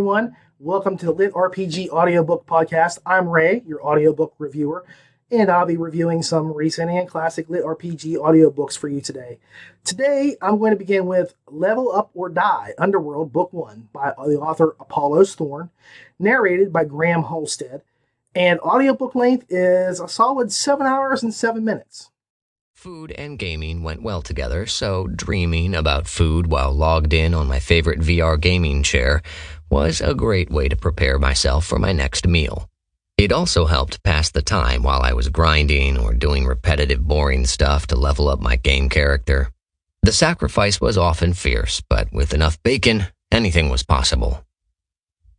everyone. Welcome to the LitRPG Audiobook podcast. I'm Ray, your audiobook reviewer, and I'll be reviewing some recent and classic LitRPG audiobooks for you today. Today, I'm going to begin with Level Up or Die, Underworld, Book 1, by the author Apollos Thorne, narrated by Graham Halstead, and audiobook length is a solid 7 hours and 7 minutes. Food and gaming went well together, so dreaming about food while logged in on my favorite VR gaming chair was a great way to prepare myself for my next meal. It also helped pass the time while I was grinding or doing repetitive, boring stuff to level up my game character. The sacrifice was often fierce, but with enough bacon, anything was possible.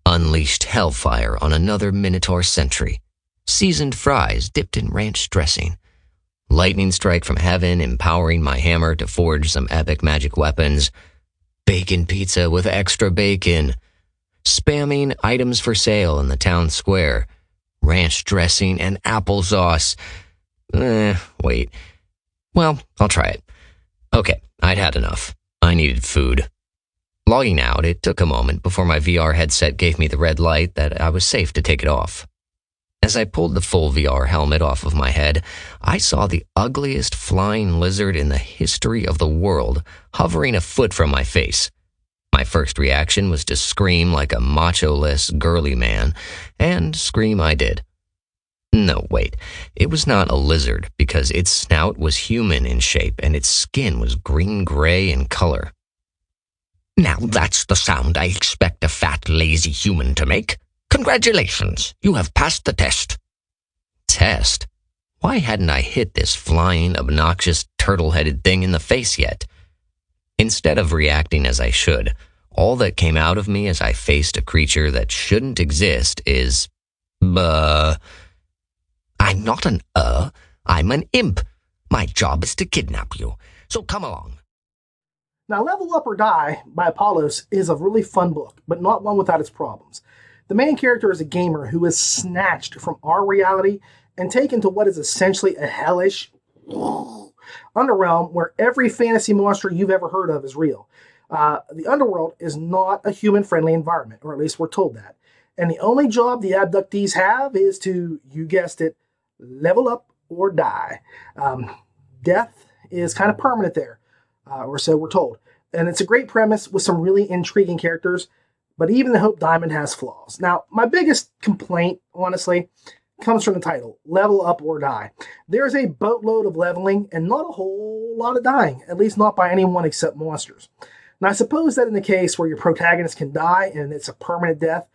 Unleashed hellfire on another Minotaur sentry. Seasoned fries dipped in ranch dressing. Lightning strike from heaven empowering my hammer to forge some epic magic weapons. Bacon pizza with extra bacon. Spamming items for sale in the town square. Ranch dressing and applesauce. Wait. Well, I'll try it. Okay, I'd had enough. I needed food. Logging out, it took a moment before my VR headset gave me the red light that I was safe to take it off. As I pulled the full VR helmet off of my head, I saw the ugliest flying lizard in the history of the world hovering a foot from my face. My first reaction was to scream like a macho-less, girly man, and scream I did. No, wait, it was not a lizard because its snout was human in shape and its skin was green-gray in color. Now that's the sound I expect a fat, lazy human to make. Congratulations, you have passed the test. Test? Why hadn't I hit this flying, obnoxious, turtle-headed thing in the face yet? Instead of reacting as I should, all that came out of me as I faced a creature that shouldn't exist is, I'm not an I'm an imp. My job is to kidnap you, so come along. Now, Level Up or Die by Apollos is a really fun book, but not one without its problems. The main character is a gamer who is snatched from our reality and taken to what is essentially a hellish underrealm where every fantasy monster you've ever heard of is real. The Underworld is not a human-friendly environment, or at least we're told that. And the only job the abductees have is to, you guessed it, level up or die. Death is kind of permanent there, or so we're told. And it's a great premise with some really intriguing characters, but even the Hope Diamond has flaws. Now, my biggest complaint, honestly, comes from the title, Level Up or Die. There's a boatload of leveling and not a whole lot of dying, at least not by anyone except monsters. Now, I suppose that in the case where your protagonist can die and it's a permanent death,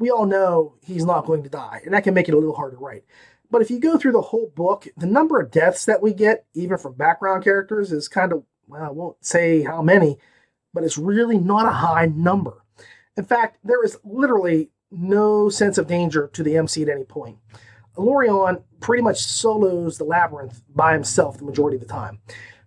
we all know he's not going to die, and that can make it a little hard to write. But if you go through the whole book, the number of deaths that we get, even from background characters, is kind of, well, I won't say how many, but it's really not a high number. In fact, there is literally no sense of danger to the MC at any point. Lorion pretty much solos the labyrinth by himself the majority of the time.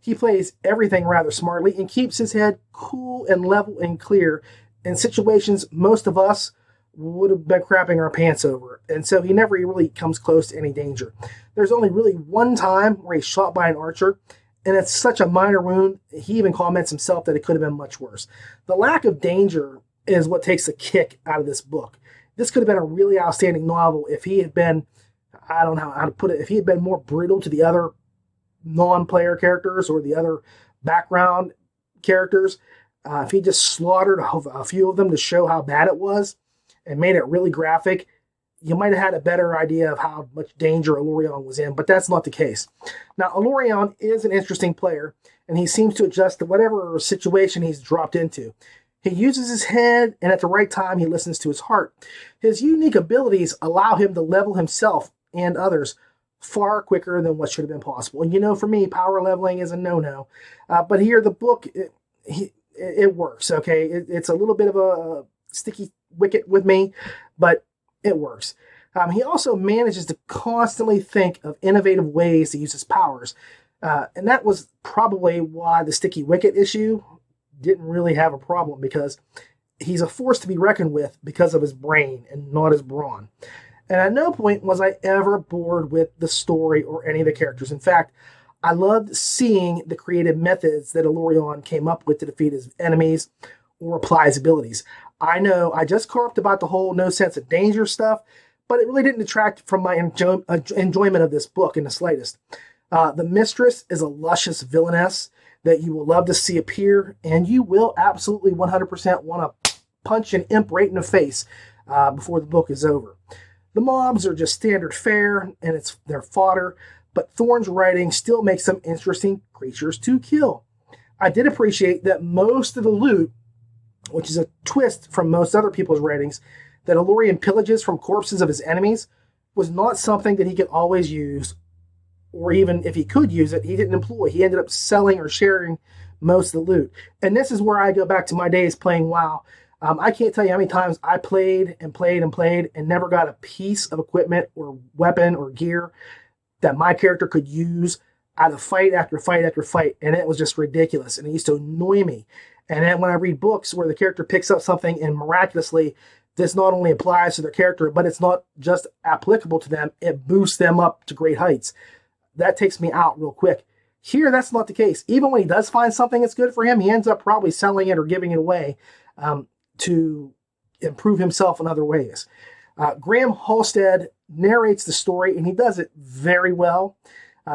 He plays everything rather smartly and keeps his head cool and level and clear in situations most of us would have been crapping our pants over, and so he never really comes close to any danger. There's only really one time where he's shot by an archer, and it's such a minor wound, he even comments himself that it could have been much worse. The lack of danger is what takes the kick out of this book. This could have been a really outstanding novel if he had been, I don't know how to put it, if he had been more brutal to the other non-player characters or the other background characters. If he just slaughtered a few of them to show how bad it was and made it really graphic, you might have had a better idea of how much danger Alorion was in, but that's not the case. Now, Alorion is an interesting player, and he seems to adjust to whatever situation he's dropped into. He uses his head, and at the right time, he listens to his heart. His unique abilities allow him to level himself and others far quicker than what should have been possible. And you know, for me, power leveling is a no-no. But here, the book, it works, okay? It's a little bit of a sticky wicket with me, but it works. He also manages to constantly think of innovative ways to use his powers. And that was probably why the sticky wicket issue didn't really have a problem, because he's a force to be reckoned with because of his brain and not his brawn. And at no point was I ever bored with the story or any of the characters. In fact, I loved seeing the creative methods that Alorion came up with to defeat his enemies or apply his abilities. I know I just carped about the whole no sense of danger stuff, but it really didn't detract from my enjoyment of this book in the slightest. The Mistress is a luscious villainess that you will love to see appear, and you will absolutely 100% want to punch an imp right in the face before the book is over. The mobs are just standard fare, and it's their fodder, but Thorne's writing still makes them interesting creatures to kill. I did appreciate that most of the loot, which is a twist from most other people's writings, that Elorian pillages from corpses of his enemies was not something that he could always use, or even if he could use it, he didn't employ. He ended up selling or sharing most of the loot. And this is where I go back to my days playing WoW. I can't tell you how many times I played and played and played and never got a piece of equipment or weapon or gear that my character could use out of fight after fight after fight. And it was just ridiculous. And it used to annoy me. And then when I read books where the character picks up something and miraculously this not only applies to their character, but it's not just applicable to them, it boosts them up to great heights. That takes me out real quick. Here, that's not the case. Even when he does find something that's good for him, he ends up probably selling it or giving it away to improve himself in other ways. Graham Halstead narrates the story, and he does it very well.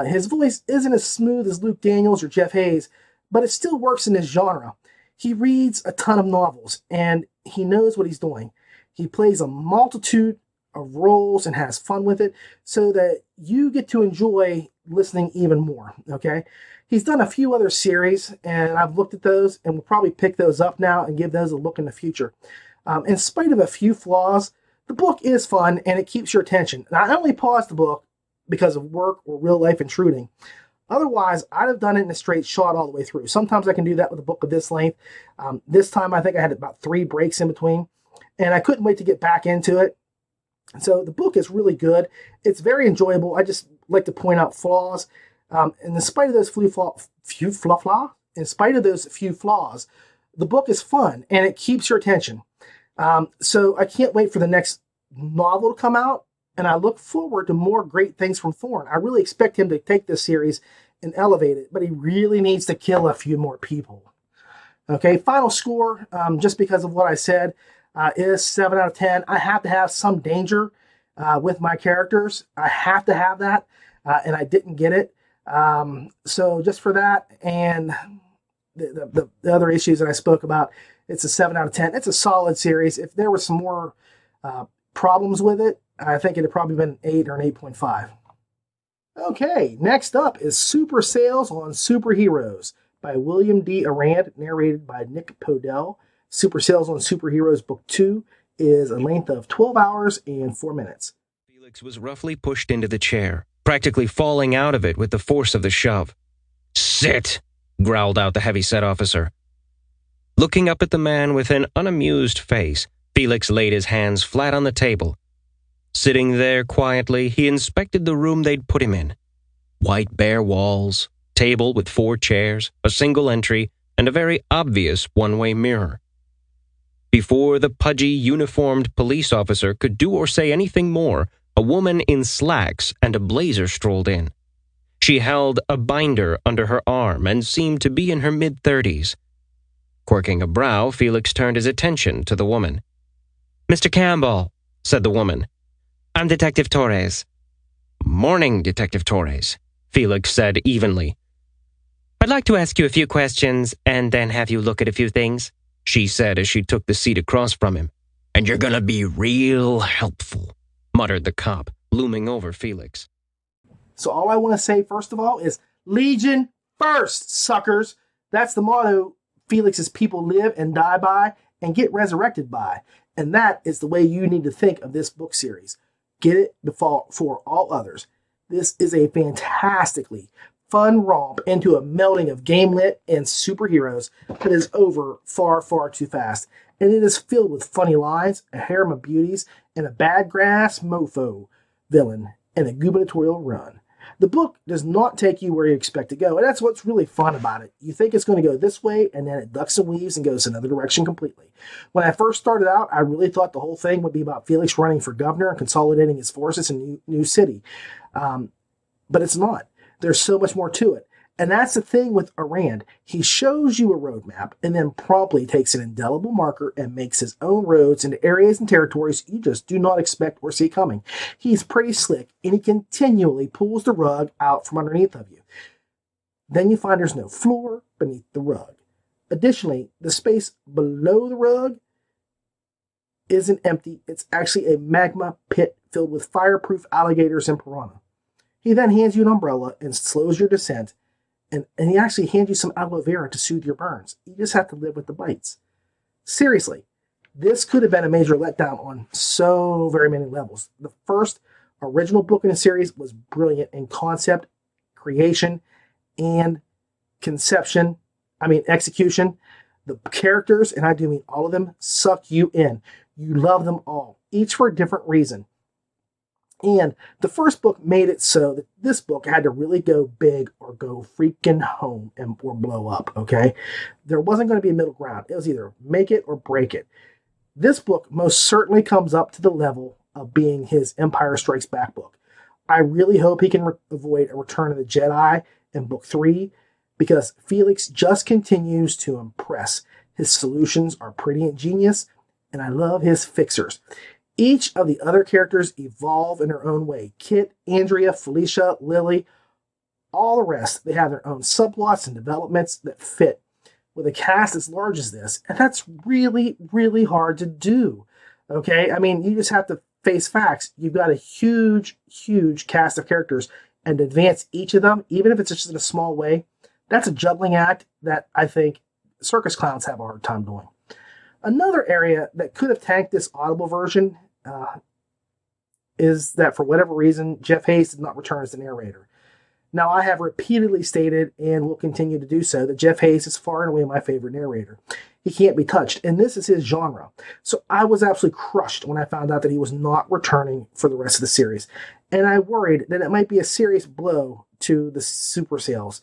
His voice isn't as smooth as Luke Daniels or Jeff Hayes, but it still works in this genre. He reads a ton of novels, and he knows what he's doing. He plays a multitude of roles and has fun with it so that you get to enjoy listening even more, okay? He's done a few other series, and I've looked at those, and we'll probably pick those up now and give those a look in the future. In spite of a few flaws, the book is fun, and it keeps your attention. And I only paused the book because of work or real life intruding. Otherwise, I'd have done it in a straight shot all the way through. Sometimes I can do that with a book of this length. This time, I think I had about 3 breaks in between, and I couldn't wait to get back into it. So the book is really good. It's very enjoyable. I just like to point out flaws. And in spite of those few flaws, the book is fun and it keeps your attention. So I can't wait for the next novel to come out, and I look forward to more great things from Thorne. I really expect him to take this series and elevate it, but he really needs to kill a few more people. Okay, final score, just because of what I said, is 7 out of 10. I have to have some danger with my characters. I have to have that, and I didn't get it. So just for that and the other issues that I spoke about, it's a 7 out of 10. It's a solid series. If there were some more problems with it, I think it'd probably been an 8 or an 8.5. Okay, next up is Super Sales on Superheroes by William D. Arand, narrated by Nick Podell. Super Sales on Superheroes Book 2 is a length of 12 hours and 4 minutes. Felix was roughly pushed into the chair, practically falling out of it with the force of the shove. "Sit!" growled out the heavy-set officer. Looking up at the man with an unamused face, Felix laid his hands flat on the table. Sitting there quietly, he inspected the room they'd put him in. White bare walls, table with 4 chairs, a single entry, and a very obvious one-way mirror. Before the pudgy, uniformed police officer could do or say anything more, a woman in slacks and a blazer strolled in. She held a binder under her arm and seemed to be in her mid-30s. Quirking a brow, Felix turned his attention to the woman. "Mr. Campbell," said the woman. "I'm Detective Torres." "Morning, Detective Torres," Felix said evenly. "I'd like to ask you a few questions and then have you look at a few things," she said as she took the seat across from him. "And you're gonna be real helpful," muttered the cop, looming over Felix. So all I want to say, first of all, is Legion first, suckers. That's the motto Felix's people live and die by and get resurrected by. And that is the way you need to think of this book series. Get it before all others. This is a fantastically fun romp into a melding of game lit and superheroes that is over far, far too fast. And it is filled with funny lines, a harem of beauties, and a bad grass mofo villain, and a gubernatorial run. The book does not take you where you expect to go, and that's what's really fun about it. You think it's going to go this way, and then it ducks and weaves and goes another direction completely. When I first started out, I really thought the whole thing would be about Felix running for governor and consolidating his forces in New City. But it's not. There's so much more to it. And that's the thing with Arand. He shows you a roadmap and then promptly takes an indelible marker and makes his own roads into areas and territories you just do not expect or see coming. He's pretty slick, and he continually pulls the rug out from underneath of you. Then you find there's no floor beneath the rug. Additionally, the space below the rug isn't empty. It's actually a magma pit filled with fireproof alligators and piranha. He then hands you an umbrella and slows your descent, and he actually hands you some aloe vera to soothe your burns. You just have to live with the bites. Seriously, this could have been a major letdown on so very many levels. The first original book in the series was brilliant in concept, creation, and execution. The characters, and I do mean all of them, suck you in. You love them all, each for a different reason. And the first book made it so that this book had to really go big or go freaking home or blow up, okay? There wasn't going to be a middle ground. It was either make it or break it. This book most certainly comes up to the level of being his Empire Strikes Back book. I really hope he can avoid a Return of the Jedi in book 3, because Felix just continues to impress. His solutions are pretty ingenious, and I love his fixers. Each of the other characters evolve in their own way. Kit, Andrea, Felicia, Lily, all the rest, they have their own subplots and developments that fit with a cast as large as this. And that's really, really hard to do. Okay? I mean, you just have to face facts. You've got a huge, huge cast of characters, and to advance each of them, even if it's just in a small way, that's a juggling act that I think circus clowns have a hard time doing. Another area that could have tanked this Audible version is that for whatever reason, Jeff Hayes did not return as the narrator. Now, I have repeatedly stated, and will continue to do so, that Jeff Hayes is far and away my favorite narrator. He can't be touched, and this is his genre. So I was absolutely crushed when I found out that he was not returning for the rest of the series. And I worried that it might be a serious blow to the super sales,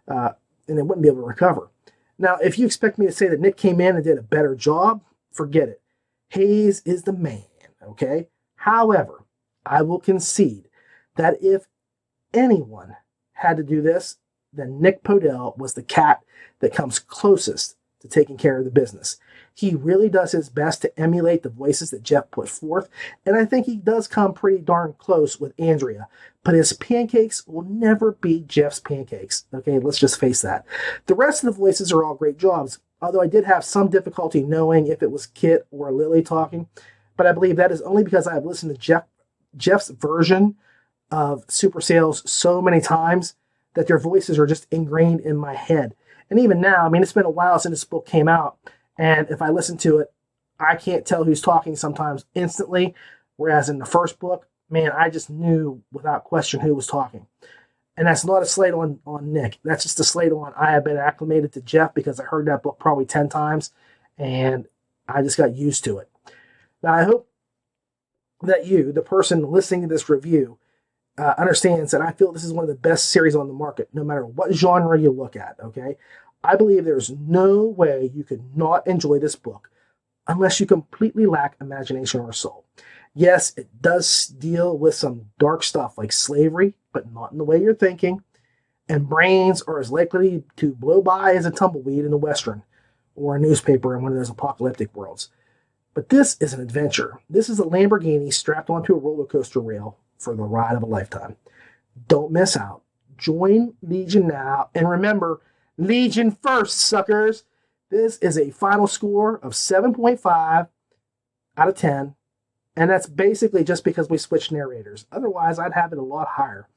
and it wouldn't be able to recover. Now, if you expect me to say that Nick came in and did a better job, forget it. Hayes is the man, okay? However, I will concede that if anyone had to do this, then Nick Podell was the cat that comes closest to taking care of the business. He really does his best to emulate the voices that Jeff put forth, and I think he does come pretty darn close with Andrea, but his pancakes will never be Jeff's pancakes. Okay, let's just face that. The rest of the voices are all great jobs, although I did have some difficulty knowing if it was Kit or Lily talking, but I believe that is only because I have listened to Jeff's version of Super Sales so many times that their voices are just ingrained in my head. And even now, I mean, it's been a while since this book came out, and if I listen to it, I can't tell who's talking sometimes instantly, whereas in the first book, man, I just knew without question who was talking. And that's not a slight on Nick. That's just a slight on I have been acclimated to Jeff because I heard that book probably 10 times, and I just got used to it. Now, I hope that you, the person listening to this review, understands that I feel this is one of the best series on the market, no matter what genre you look at, okay? I believe there's no way you could not enjoy this book unless you completely lack imagination or soul. Yes, it does deal with some dark stuff like slavery, but not in the way you're thinking, and brains are as likely to blow by as a tumbleweed in a Western or a newspaper in one of those apocalyptic worlds. But this is an adventure. This is a Lamborghini strapped onto a roller coaster rail for the ride of a lifetime. Don't miss out. Join Legion now. And remember, Legion first, suckers. This is a final score of 7.5 out of 10. And that's basically just because we switched narrators. Otherwise, I'd have it a lot higher.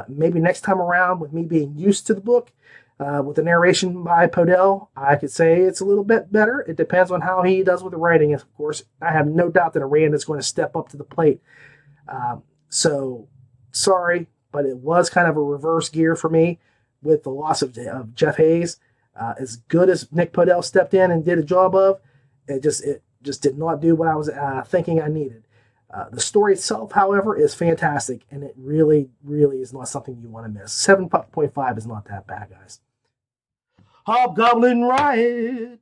Maybe next time around, with me being used to the book, with the narration by Podell, I could say it's a little bit better. It depends on how he does with the writing. Of course, I have no doubt that Arand is going to step up to the plate. So, sorry, but it was kind of a reverse gear for me with the loss of Jeff Hayes. As good as Nick Podell stepped in and did a job of, it just did not do what I was thinking I needed. The story itself, however, is fantastic, and it really, really is not something you want to miss. 7.5 is not that bad, guys. Hobgoblin Riot.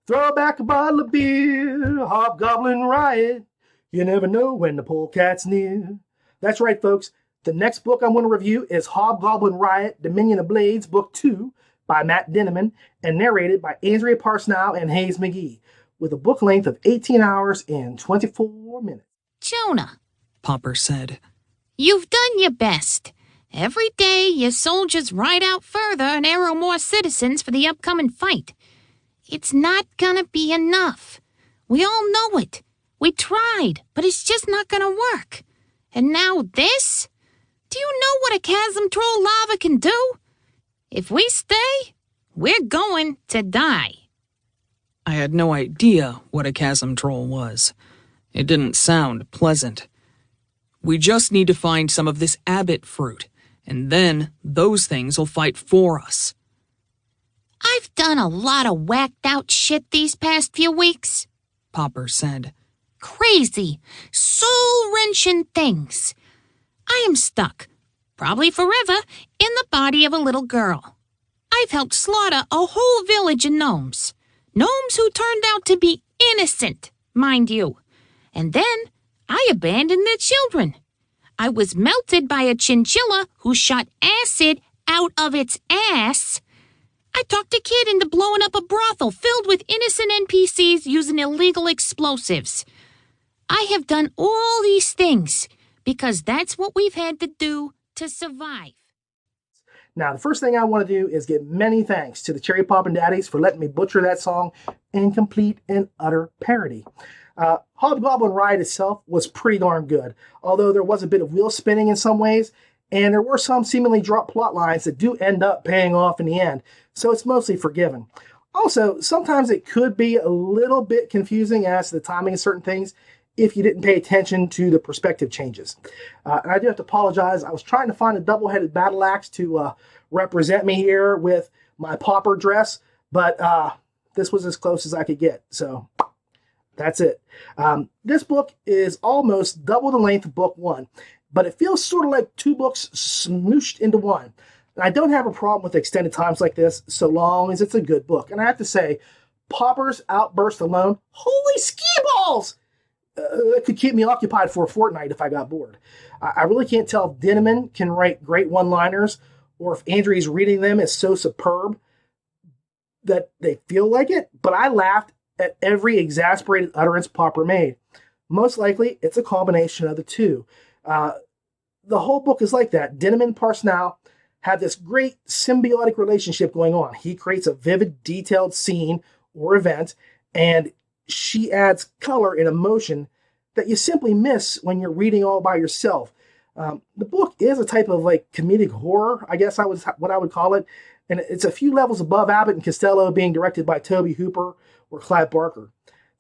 Throw back a bottle of beer. Hobgoblin Riot. You never know when the polecat's near. That's right, folks. The next book I'm going to review is Hobgoblin Riot, Dominion of Blades, Book 2 by Matt Dinneman and narrated by Andrea Parsnow and Hayes McGee, with a book length of 18 hours and 24 minutes. Jonah, Popper said. you've done your best. Every day your soldiers ride out further and arrow more citizens for the upcoming fight. It's not gonna be enough. We all know it. We tried, but it's just not gonna work. And now this? Do you know what a chasm troll lava can do? If we stay, we're going to die. I had no idea what a chasm troll was. It didn't sound pleasant. We just need to find some of this abbot fruit, and then those things will fight for us. I've done a lot of whacked out shit these past few weeks. Popper said. Crazy, soul-wrenching things. I am stuck, probably forever, in the body of a little girl. I've helped slaughter a whole village of gnomes. Gnomes who turned out to be innocent, mind you. And then I abandoned their children. I was melted by a chinchilla who shot acid out of its ass. I talked a kid into blowing up a brothel filled with innocent NPCs using illegal explosives. I have done all these things because that's what we've had to do to survive. Now, the first thing I want to do is give many thanks to the Cherry Poppin' Daddies for letting me butcher that song in complete and utter parody. Hobgoblin Riot itself was pretty darn good, although there was a bit of wheel spinning in some ways, and there were some seemingly dropped plot lines that do end up paying off in the end, so it's mostly forgiven. Also, sometimes it could be a little bit confusing as to the timing of certain things if you didn't pay attention to the perspective changes. And I do have to apologize. I was trying to find a double-headed battle axe to represent me here with my pauper dress, but this was as close as I could get, so that's it. This book is almost double the length of book 1, but it feels sort of like 2 books smooshed into one. And I don't have a problem with extended times like this, so long as it's a good book. And I have to say, Popper's outburst alone, holy ski balls! It could keep me occupied for a fortnight if I got bored. I really can't tell if Dinneman can write great one-liners or if Andrea's reading them is so superb that they feel like it, but I laughed at every exasperated utterance Popper made. Most likely, it's a combination of the two. The whole book is like that. Dinneman and Parsnow have this great symbiotic relationship going on. He creates a vivid, detailed scene or event, and she adds color and emotion that you simply miss when you're reading all by yourself. The book is a type of like comedic horror, I guess what I would call it, and it's a few levels above Abbott and Costello being directed by Toby Hooper or Clive Barker.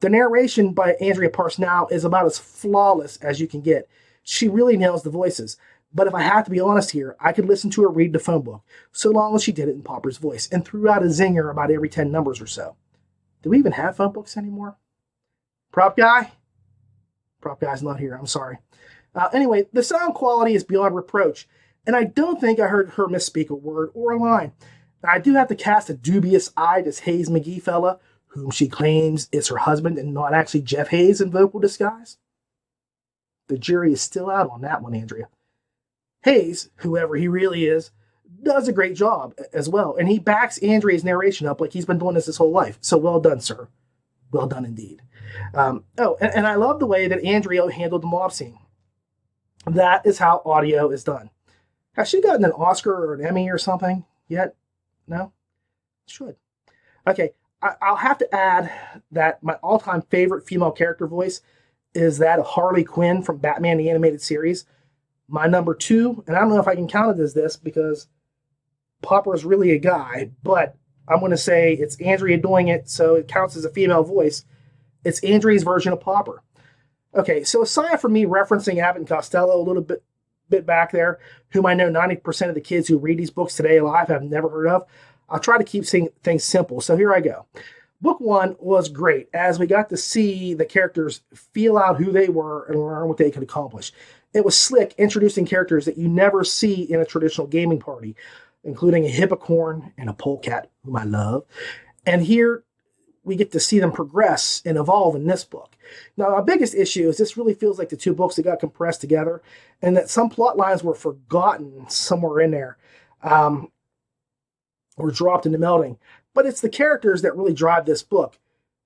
The narration by Andrea Parsnow is about as flawless as you can get. She really nails the voices. But if I have to be honest here, I could listen to her read the phone book, so long as she did it in Popper's voice, and threw out a zinger about every 10 numbers or so. Do we even have phone books anymore? Prop guy? Prop guy's not here, I'm sorry. Anyway, the sound quality is beyond reproach, and I don't think I heard her misspeak a word or a line. Now, I do have to cast a dubious eye at this Hayes McGee fella, whom she claims is her husband and not actually Jeff Hayes in vocal disguise. The jury is still out on that one, Andrea. Hayes, whoever he really is, does a great job as well, and he backs Andrea's narration up like he's been doing this his whole life. So well done, sir. Well done indeed. And I love the way that Andrea handled the mob scene. That is how audio is done. Has she gotten an Oscar or an Emmy or something yet? No? Should. Okay, I'll have to add that my all-time favorite female character voice is that of Harley Quinn from Batman the Animated Series. My number 2, and I don't know if I can count it as this because Popper is really a guy, but I'm going to say it's Andrea doing it, so it counts as a female voice. It's Andrea's version of Popper. Okay, so aside from me referencing Abbott and Costello a little bit back there, whom I know 90% of the kids who read these books today alive have never heard of, I'll try to keep things simple. So here I go. Book 1 was great, as we got to see the characters feel out who they were and learn what they could accomplish. It was slick, introducing characters that you never see in a traditional gaming party, including a hippocorn and a polecat, whom I love. And here we get to see them progress and evolve in this book. Now, my biggest issue is this really feels like the two books that got compressed together, and that some plot lines were forgotten somewhere in there, or dropped into melding. But it's the characters that really drive this book.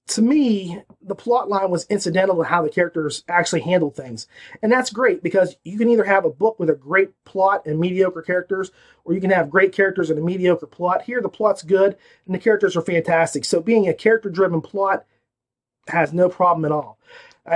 To me, the plot line was incidental to how the characters actually handle things. And that's great, because you can either have a book with a great plot and mediocre characters, or you can have great characters and a mediocre plot. Here, the plot's good and the characters are fantastic. So being a character-driven plot has no problem at all.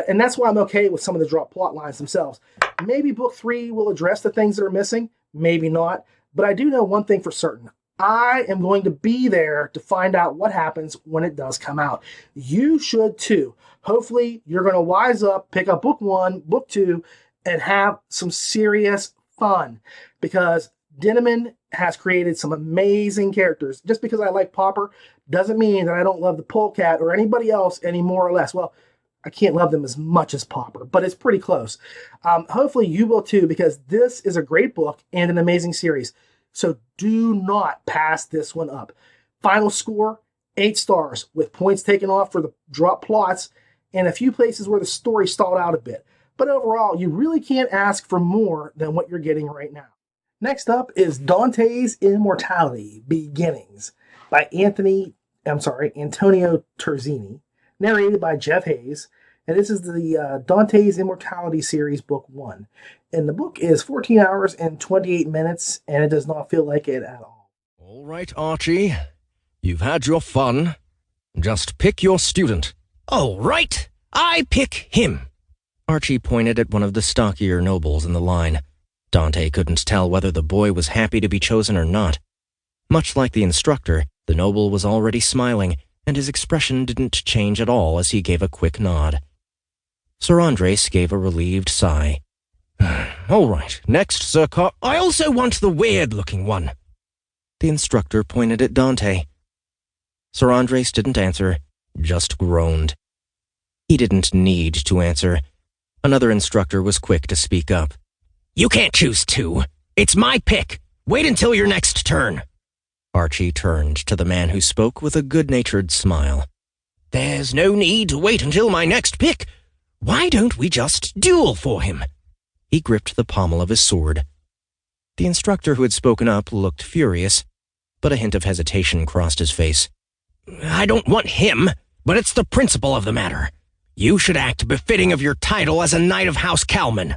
And that's why I'm okay with some of the drop plot lines themselves. Maybe book 3 will address the things that are missing, maybe not. But I do know one thing for certain. I am going to be there to find out what happens when it does come out. You should too. Hopefully, you're going to wise up, pick up book 1, book 2, and have some serious fun. Because Dinneman has created some amazing characters. Just because I like Popper doesn't mean that I don't love the Polecat or anybody else any more or less. Well, I can't love them as much as Popper, but it's pretty close. Hopefully, you will too, because this is a great book and an amazing series. So do not pass this one up. Final score, 8 stars, with points taken off for the drop plots and a few places where the story stalled out a bit. But overall, you really can't ask for more than what you're getting right now. Next up is Dante's Immortality, Beginnings by Antonio Terzini, narrated by Jeff Hayes. And this is the Dante's Immortality series, book 1. And the book is 14 hours and 28 minutes, and it does not feel like it at all. All right, Archie. You've had your fun. Just pick your student. All right, I pick him. Archie pointed at one of the stockier nobles in the line. Dante couldn't tell whether the boy was happy to be chosen or not. Much like the instructor, the noble was already smiling, and his expression didn't change at all as he gave a quick nod. Sir Andres gave a relieved sigh. All right, next, Sir I also want the weird-looking one. The instructor pointed at Dante. Sir Andres didn't answer, just groaned. He didn't need to answer. Another instructor was quick to speak up. You can't choose 2. It's my pick. Wait until your next turn. Archie turned to the man who spoke with a good-natured smile. There's no need to wait until my next pick. Why don't we just duel for him? He gripped the pommel of his sword. The instructor who had spoken up looked furious, but a hint of hesitation crossed his face. I don't want him, but it's the principle of the matter. You should act befitting of your title as a Knight of House Calman.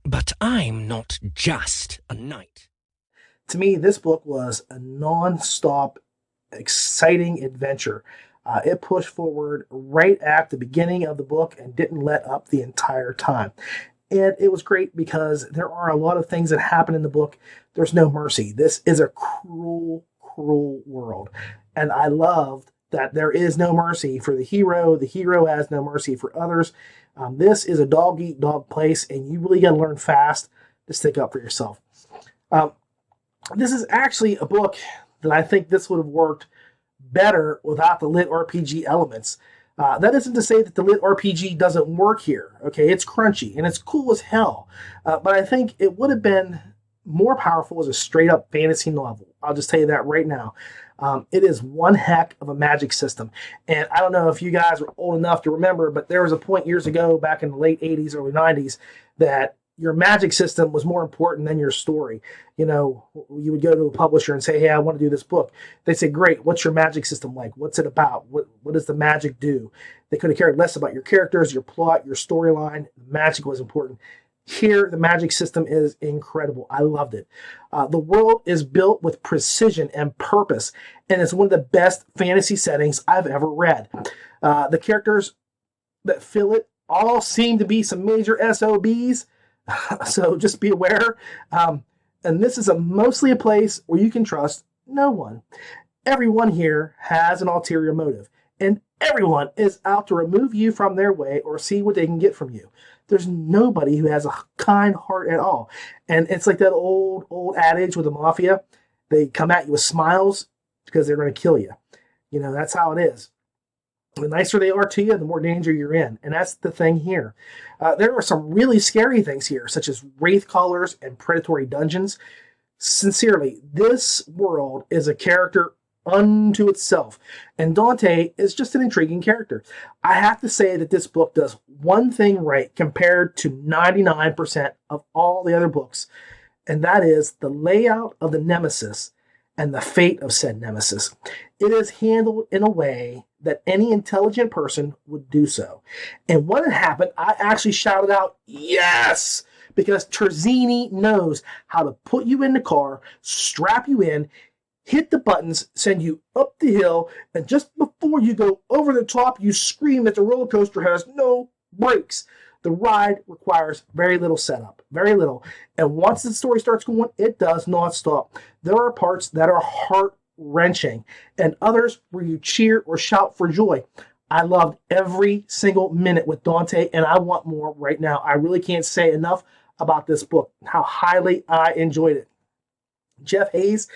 But I'm not just a knight. To me, this book was a non-stop, exciting adventure. It pushed forward right at the beginning of the book and didn't let up the entire time. And it was great because there are a lot of things that happen in the book. There's no mercy. This is a cruel, cruel world. And I loved that there is no mercy for the hero. The hero has no mercy for others. This is a dog-eat-dog place, and you really got to learn fast to stick up for yourself. This is actually a book that I think this would have worked better without the LitRPG elements. That isn't to say that the LitRPG doesn't work here. Okay, it's crunchy and it's cool as hell. But I think it would have been more powerful as a straight-up fantasy novel. I'll just tell you that right now. It is one heck of a magic system. And I don't know if you guys are old enough to remember, but there was a point years ago, back in the late 80s, early 90s, that your magic system was more important than your story. You know, you would go to a publisher and say, hey, I want to do this book. They'd say, great, what's your magic system like? What's it about? What does the magic do? They could have cared less about your characters, your plot, your storyline. Magic was important. Here, the magic system is incredible. I loved it. The world is built with precision and purpose, and it's one of the best fantasy settings I've ever read. The characters that fill it all seem to be some major SOBs, so just be aware. And this is mostly a place where you can trust no one. Everyone here has an ulterior motive, and everyone is out to remove you from their way or see what they can get from you. There's nobody who has a kind heart at all. And it's like that old adage with the mafia. They come at you with smiles because they're going to kill you. You know, that's how it is. The nicer they are to you, the more danger you're in. And that's the thing here. There are some really scary things here, such as wraith callers and predatory dungeons. Sincerely, this world is a character unto itself. And Dante is just an intriguing character. I have to say that this book does one thing right compared to 99% of all the other books, and that is the layout of the nemesis and the fate of said nemesis. It is handled in a way that any intelligent person would do so. And when it happened, I actually shouted out, yes! Because Terzini knows how to put you in the car, strap you in, hit the buttons, send you up the hill, and just before you go over the top, you scream that the roller coaster has no brakes. The ride requires very little setup, very little. And once the story starts going, it does not stop. There are parts that are heart-wrenching, and others where you cheer or shout for joy. I loved every single minute with Dante, and I want more right now. I really can't say enough about this book, how highly I enjoyed it. Jeff Hayes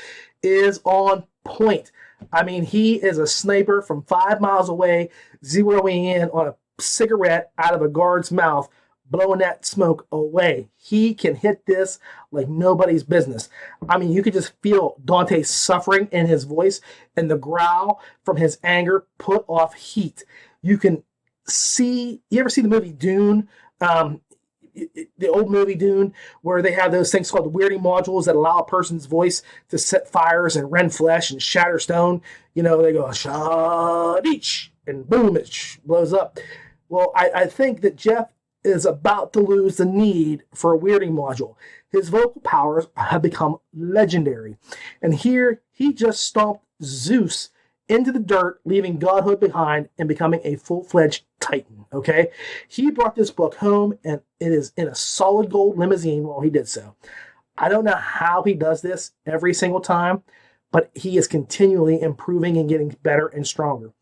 is on point. I mean, he is a sniper from 5 miles away, zeroing in on a cigarette out of a guard's mouth, blowing that smoke away. He can hit this like nobody's business. I mean, you could just feel Dante's suffering in his voice, and the growl from his anger put off heat. You can see, you ever see the movie Dune? The old movie Dune, where they have those things called weirding modules that allow a person's voice to set fires and rend flesh and shatter stone. You know, they go, Shadich, and boom, it blows up. Well, I think that Jeff is about to lose the need for a weirding module. His vocal powers have become legendary. And here, he just stomped Zeus into the dirt, leaving godhood behind and becoming a full-fledged titan, okay? He brought this book home, and it is in a solid gold limousine while he did so. I don't know how he does this every single time, but he is continually improving and getting better and stronger.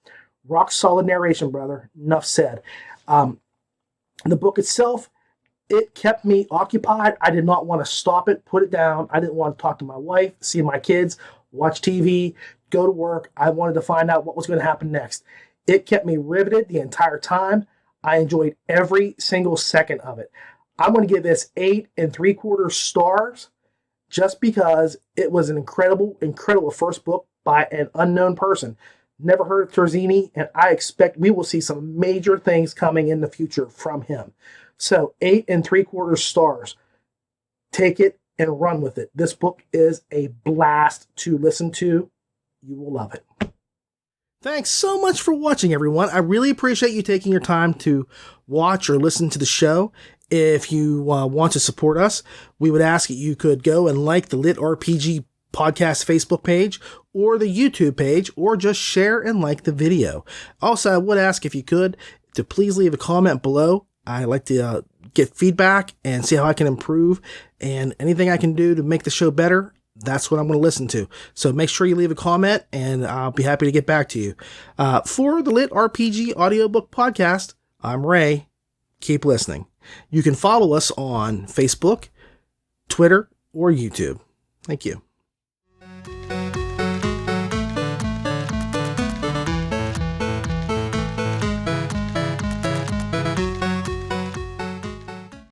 Rock solid narration, brother. Enough said. The book itself, it kept me occupied. I did not want to stop it, put it down. I didn't want to talk to my wife, see my kids, watch TV, go to work. I wanted to find out what was going to happen next. It kept me riveted the entire time. I enjoyed every single second of it. I'm going to give this 8 3/4 stars just because it was an incredible first book by an unknown person. Never heard of Terzini, and I expect we will see some major things coming in the future from him. So 8 3/4 stars. Take it and run with it. This book is a blast to listen to. You will love it. Thanks so much for watching, everyone. I really appreciate you taking your time to watch or listen to the show. If you want to support us, we would ask that you could go and like the LitRPG podcast Facebook page or the YouTube page, or just share and like the video. Also, I would ask if you could to please leave a comment below. I like to get feedback and see how I can improve, and anything I can do to make the show better, that's what I'm going to listen to. So make sure you leave a comment, and I'll be happy to get back to you. For the LitRPG Audiobook podcast, I'm Ray. Keep listening. You can follow us on Facebook, Twitter, or YouTube. Thank you.